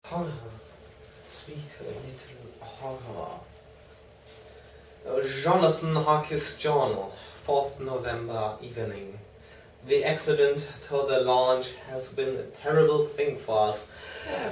Horror. Sweet little horror. Jonathan Harkis Journal, 4th November evening. The accident to the launch has been a terrible thing for us.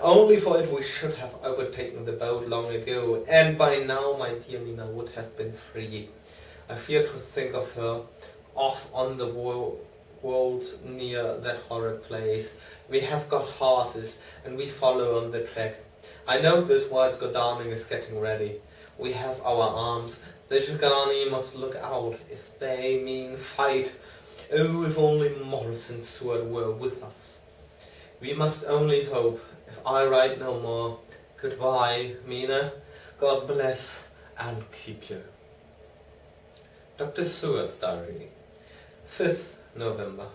Only for it we should have overtaken the boat long ago, and by now my dear Nina would have been free. I fear to think of her off on the wolds near that horrid place. We have got horses, and we follow on the track. I know this whilst Godalming is getting ready. We have our arms. The Zhigani must look out if they mean fight. Oh, if only Morris and Seward were with us. We must only hope. If I write no more, goodbye, Mina. God bless and keep you. Dr. Seward's diary, 5th November.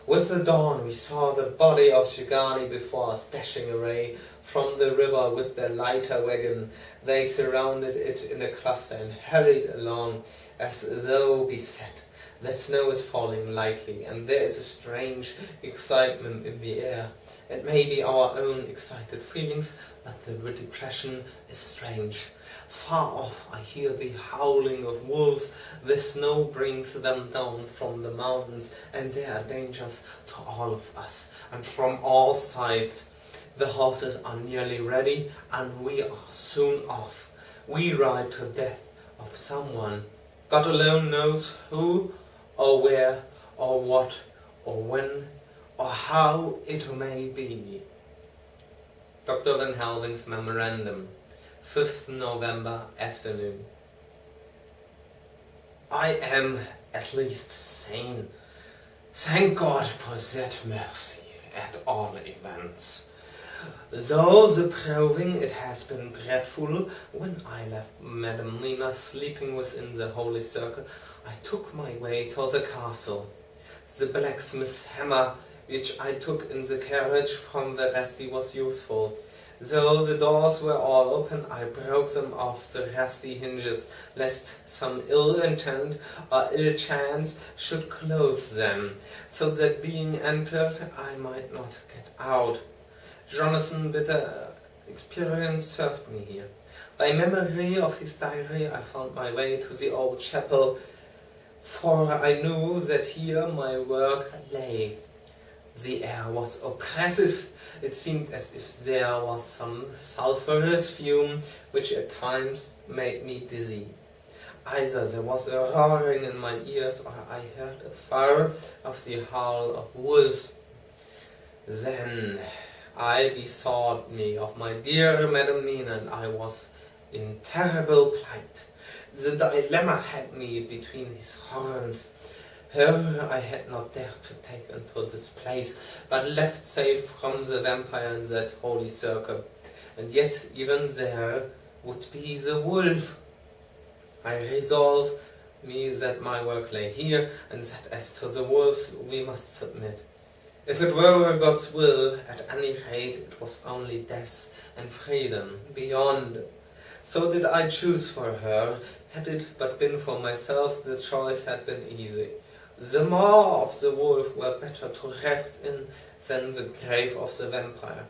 With the dawn we saw the body of Zhigani before us dashing away from the river with their lighter wagon. They surrounded it in a cluster and hurried along as though beset. The snow is falling lightly, and there is a strange excitement in the air. It may be our own excited feelings, but the depression is strange. Far off I hear the howling of wolves. The snow brings them down from the mountains, and there are dangers to all of us, and from all sides. The horses are nearly ready, and we are soon off. We ride to death of someone. God alone knows who, or where, or what, or when, or how it may be. Dr. Van Helsing's memorandum, 5th November afternoon. I am at least sane. Thank God for that mercy, at all events. Though the proving it has been dreadful, when I left Madame Nina sleeping within the holy circle, I took my way to the castle. The blacksmith's hammer, which I took in the carriage from the rusty, was useful. Though the doors were all open, I broke them off the rusty hinges, lest some ill intent or ill chance should close them, so that being entered I might not get out. Jonathan bitter experience served me here. By memory of his diary I found my way to the old chapel, for I knew that here my work lay. The air was oppressive. It seemed as if there was some sulphurous fume which at times made me dizzy. Either there was a roaring in my ears, or I heard a far of the howl of wolves. Then I bethought me of my dear Madame Nina, and I was in terrible plight. The dilemma had me between his horns. Her I had not dared to take into this place, but left safe from the vampire in that holy circle. And yet even there would be the wolf. I resolved me that my work lay here, and that as to the wolves we must submit. If it were God's will, at any rate it was only death and freedom beyond. So did I choose for her. Had it but been for myself, the choice had been easy. The maw of the wolf were better to rest in than the grave of the vampire.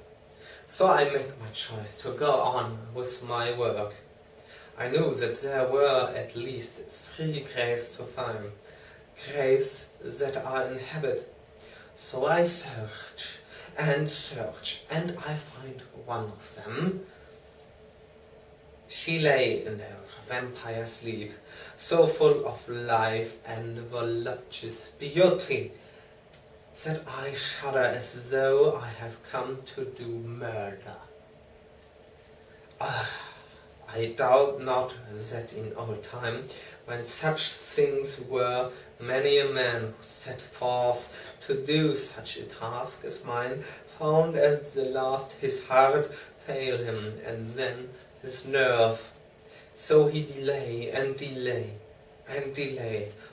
So I made my choice to go on with my work. I knew that there were at least 3 graves to find, graves that are inhabited. So I search, and I find one of them. She lay in her vampire sleep, so full of life and voluptuous beauty, that I shudder as though I have come to do murder. I doubt not that in old time, when such things were, many a man who set forth to do such a task as mine found at the last his heart fail him, and then his nerve. So he delay,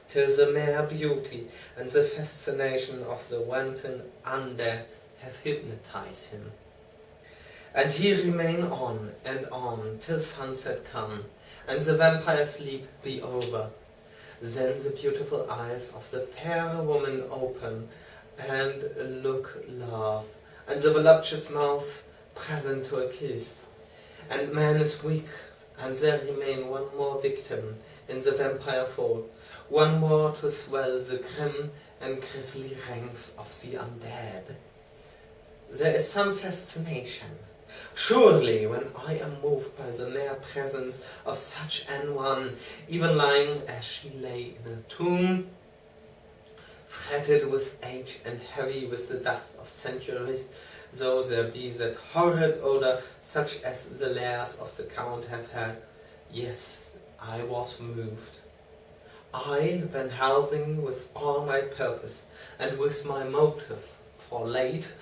till the mere beauty and the fascination of the wanton under have hypnotized him. And he remain on and on till sunset come, and the vampire sleep be over. Then the beautiful eyes of the fair woman open, and look love, and the voluptuous mouth present to a kiss. And man is weak, and there remain one more victim in the vampire fold, one more to swell the grim and grisly ranks of the undead. There is some fascination, surely, when I am moved by the mere presence of such an one, even lying as she lay in a tomb, fretted with age and heavy with the dust of centuries, though there be that horrid odour such as the lairs of the Count have had. Yes, I was moved. I, Van Helsing, with all my purpose, and with my motive for late,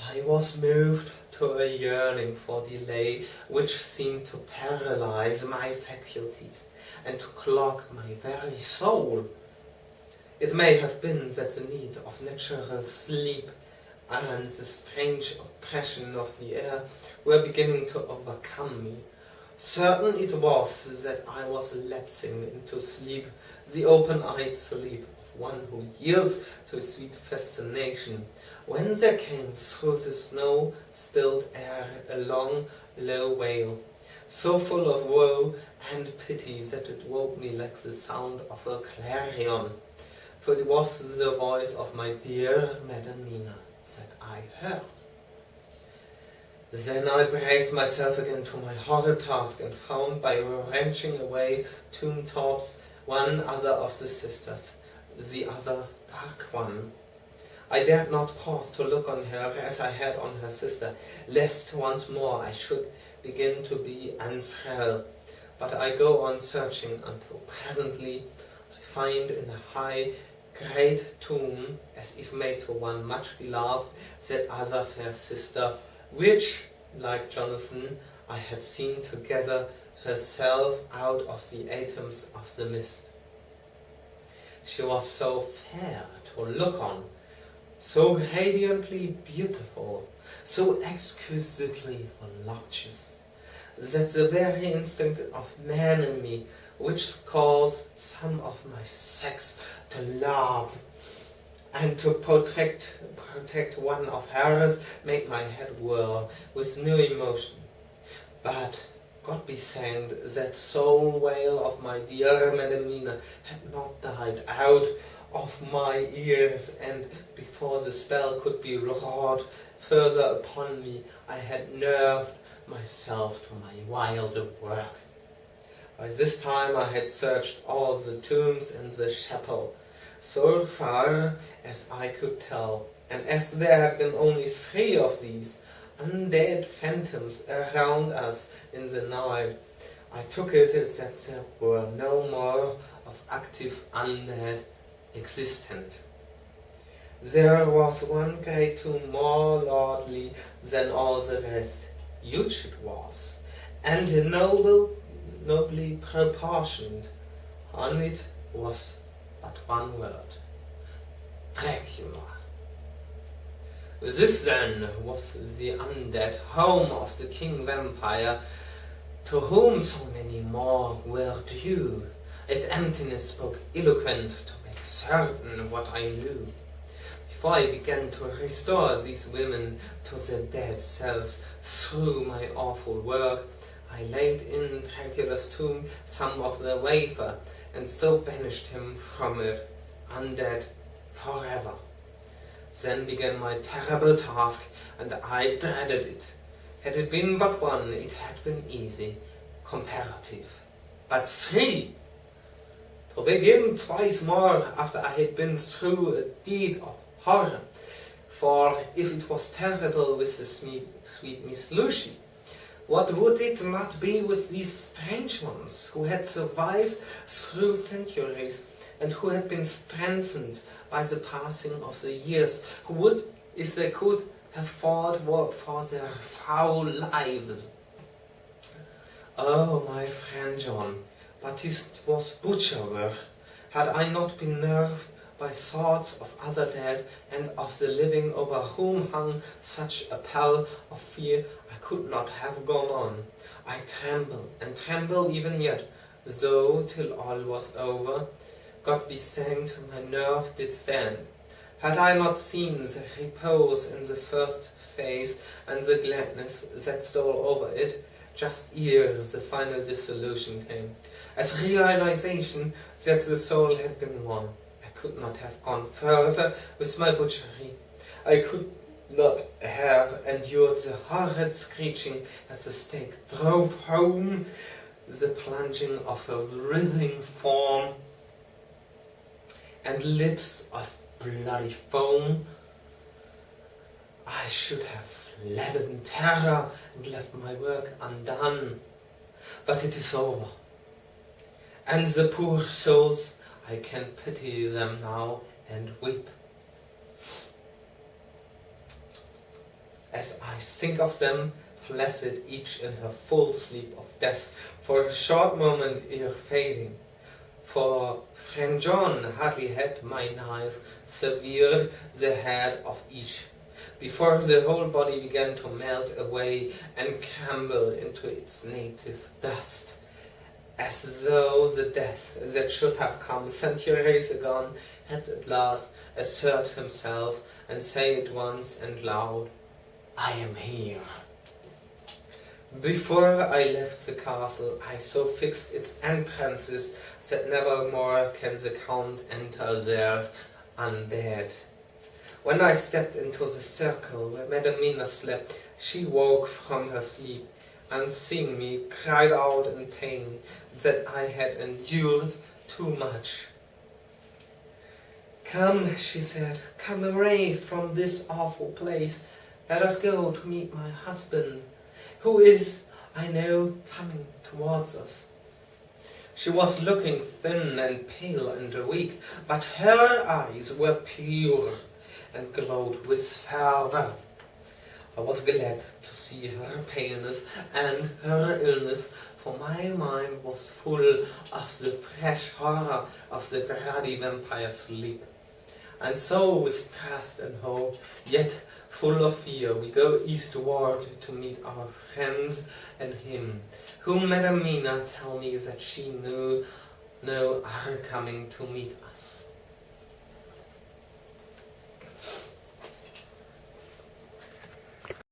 I was moved to a yearning for delay, which seemed to paralyze my faculties, and to clog my very soul. It may have been that the need of natural sleep and the strange oppression of the air were beginning to overcome me. Certain it was that I was lapsing into sleep, the open-eyed sleep of one who yields to sweet fascination, when there came through the snow-stilled air a long, low wail, so full of woe and pity that it woke me like the sound of a clarion, for it was the voice of my dear Madam Mina that I heard. Then I braced myself again to my horrid task, and found by wrenching away tomb tops one other of the sisters, the other dark one. I dared not pause to look on her as I had on her sister, lest once more I should begin to be enthralled. But I go on searching until presently I find in a high, great tomb, as if made to one much beloved, that other fair sister, which, like Jonathan, I had seen to gather herself out of the atoms of the mist. She was so fair to look on, so radiantly beautiful, so exquisitely voluptuous, that the very instinct of man in me, which calls some of my sex to love and to protect one of hers, made my head whirl with new emotion. But God be thanked, that soul wail of my dear Madamina had not died out of my ears, and before the spell could be wrought further upon me, I had nerved myself to my wild work. By this time I had searched all the tombs in the chapel, so far as I could tell, and as there had been only 3 of these undead phantoms around us in the night, I took it that there were no more of active undead existent. There was one great tomb more lordly than all the rest. Huge it was, and nobly proportioned. On it was but one word: Dracula. This then was the undead home of the king vampire, to whom so many more were due. Its emptiness spoke eloquent to make certain what I knew. Before I began to restore these women to their dead selves through my awful work, I laid in Dracula's tomb some of the wafer, and so banished him from it, undead forever. Then began my terrible task, and I dreaded it. Had it been but one, it had been easy, comparative. But 3! To begin twice more after I had been through a deed of horror. For if it was terrible with the sweet Miss Lucy, what would it not be with these strange ones, who had survived through centuries, and who had been strengthened by the passing of the years, who would, if they could, have fought for their foul lives. Oh, my friend John, but it was butcher work. Had I not been nerved by thoughts of other dead, and of the living over whom hung such a pall of fear, I could not have gone on. I tremble, and tremble even yet, though till all was over, God be thanked, my nerve did stand. Had I not seen the repose in the first face and the gladness that stole over it, just ere the final dissolution came, as realization that the soul had been won. I could not have gone further with my butchery. I could not have endured the horrid screeching as the stake drove home the plunging of a writhing form and lips of bloody foam. I should have fled in terror and left my work undone. But it is over. And the poor souls, I can pity them now and weep. As I think of them, placid each in her full sleep of death, for a short moment ere fading. For friend John hardly had my knife severed the head of each, before the whole body began to melt away and crumble into its native dust, as though the death that should have come centuries ago had at last assert himself and say at once and loud, "I am here." Before I left the castle, I so fixed its entrances that never more can the Count enter there undead. When I stepped into the circle where Madam Mina slept, she woke from her sleep, and seeing me, cried out in pain that I had endured too much. "Come," she said, "come away from this awful place. Let us go to meet my husband, who is, I know, coming towards us." She was looking thin and pale and weak, but her eyes were pure and glowed with fervor. I was glad to see her paleness and her illness, for my mind was full of the fresh horror of the ruddy vampire sleep. And so, with trust and hope, yet full of fear, we go eastward to meet our friends and him, whom Madam Mina tell me that she knew are coming to meet us.